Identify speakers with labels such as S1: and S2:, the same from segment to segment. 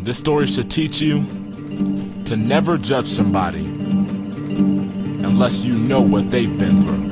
S1: This story should teach you to never judge somebody unless you know what they've been through.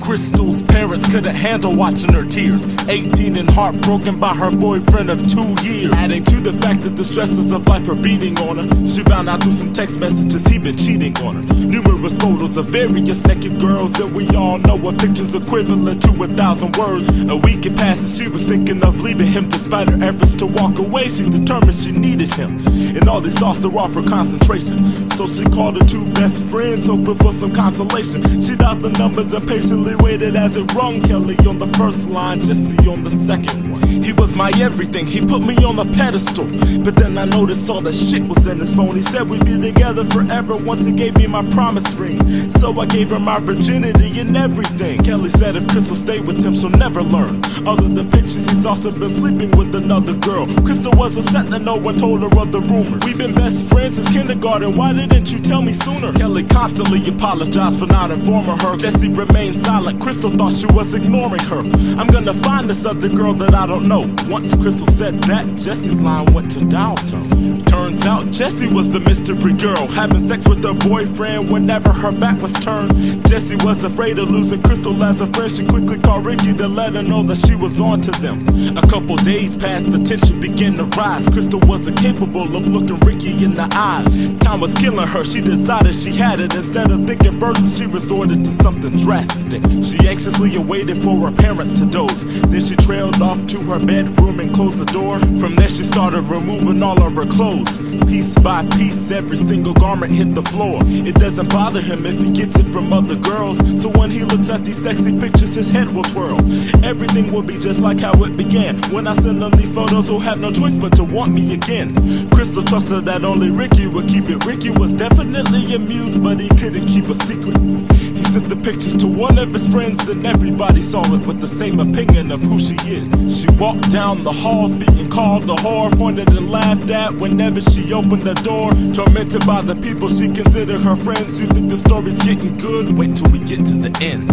S1: Christal's parents couldn't handle watching her tears. 18 and heartbroken by her boyfriend of 2 years. Adding to the fact that the stresses of life are beating on her, she found out through some text messages he'd been cheating on her. Numerous photos of various naked girls, and we all know a picture's equivalent to 1,000 words. A week had passed and she was thinking of leaving him. Despite her efforts to walk away, she determined she needed him, and all these thoughts threw off her concentration. So she called her 2 best friends, hoping for some consolation. She dialed the numbers and patiently waited as it rung. Kelly on the first line, Jesse on the second one. He was my everything, he put me on a pedestal. But then I noticed all that shit was in his phone. He said we'd be together forever once he gave me my promise ring. So I gave her my virginity and everything. Kelly said if Christal stayed with him, she'll never learn. Other than pictures, he's also been sleeping with another girl. Christal was upset that no one told her of the rumors. We've been best friends since kindergarten, why didn't you tell me sooner? Kelly constantly apologized for not informing her. Jesse remained silent, Christal thought she was ignoring her. I'm gonna find this other girl that I don't know. Once Christal said that, Jesse's line went to dial tone. Turns out Jessie was the mystery girl, having sex with her boyfriend whenever her back was turned. Jessie was afraid of losing Christal as a friend. She quickly called Ricky to let her know that she was on to them. A couple days passed, the tension began to rise. Christal wasn't capable of looking Ricky in the eyes. Time was killing her, she decided she had it. Instead of thinking further, she resorted to something drastic. She anxiously awaited for her parents to doze. Then she trailed off to her bedroom and closed the door. From there she started removing all of her clothes. Piece by piece, every single garment hit the floor. It doesn't bother him if he gets it from other girls, so when he looks at these sexy pictures, his head will twirl. Everything will be just like how it began. When I send him these photos, he'll have no choice but to want me again. Christal trusted that only Ricky would keep it. Ricky was definitely amused, but he couldn't keep a secret. He sent the pictures to one of his friends, and everybody saw it with the same opinion of who she is. She walked down the halls being called a whore, pointed and laughed at whenever she opened the door. Tormented by the people she considered her friends. You think the story's getting good? Wait till we get to the end.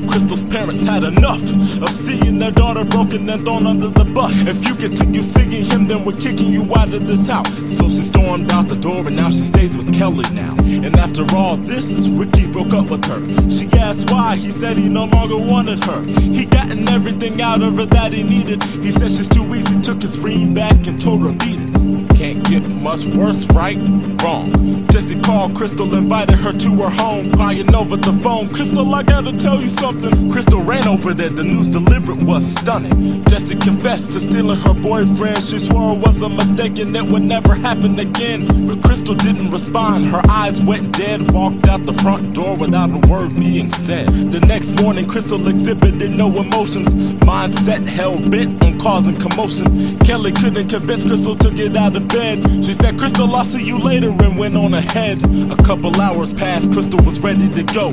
S1: Christal's parents had enough of seeing their daughter broken and thrown under the bus. If you continue singing him, then we're kicking you out of this house. So she stormed out the door and now she stays with Kelly now. And after all this, Ricky broke up with her. She asked why, he said he no longer wanted her. He gotten everything out of her that he needed. He said she's too easy, took his ring back and told her beat it. Can't get much worse, right? Wrong. Jesse called Christal, invited her to her home, crying over the phone. Christal, I gotta tell you something. Christal ran over there, the news delivered was stunning. Jesse confessed to stealing her boyfriend. She swore it was a mistake and it would never happen again. But Christal didn't respond, her eyes went dead. Walked out the front door without a word being said. The next morning, Christal exhibited no emotions, mindset hell-bent on causing commotion. Kelly couldn't convince Christal to get out of bed. She said, Christal, I'll see you later, and went on ahead. A couple hours passed, Christal was ready to go.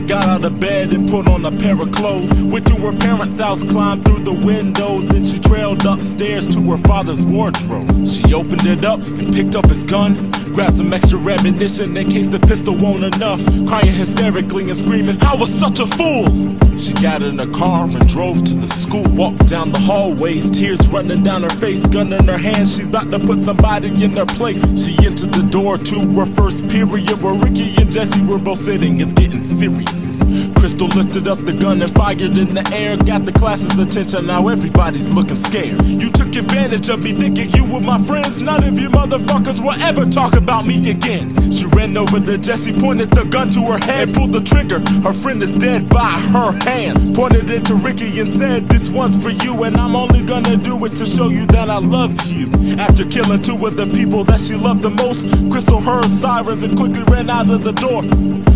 S1: Got out of bed and put on a pair of clothes. Went to her parents' house, climbed through the window. Then she trailed upstairs to her father's wardrobe. She opened it up and picked up his gun, grabbed some extra ammunition in case the pistol won't enough. Crying hysterically and screaming, I was such a fool. She got in her car and drove to the school. Walked down the hallways, tears running down her face. Gun in her hand, she's about to put somebody in their place. She entered the door to her first period, where Ricky and Jesse were both sitting. It's getting serious. Christal lifted up the gun and fired in the air. Got the class's attention, now everybody's looking scared. You took advantage of me thinking you were my friends. None of you motherfuckers will ever talk about me again. She ran over to Jesse, pointed the gun to her head, pulled the trigger. Her friend is dead by her hand. Pointed it to Ricky and said, this one's for you, and I'm only gonna do it to show you that I love you. After killing 2 of the people that she loved the most, Christal heard sirens and quickly ran out of the door.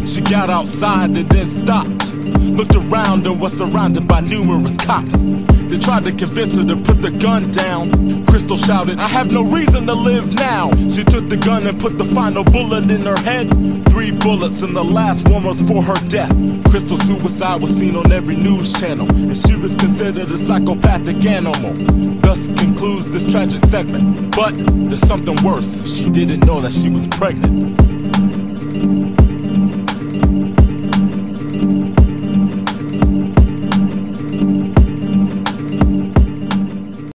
S1: She got outside and then stopped, looked around and was surrounded by numerous cops. They tried to convince her to put the gun down. Christal shouted, I have no reason to live now. She took the gun and put the final bullet in her head. 3 bullets and the last one was for her death. Christal's suicide was seen on every news channel, and she was considered a psychopathic animal. Thus concludes this tragic segment. But there's something worse. She didn't know that she was pregnant.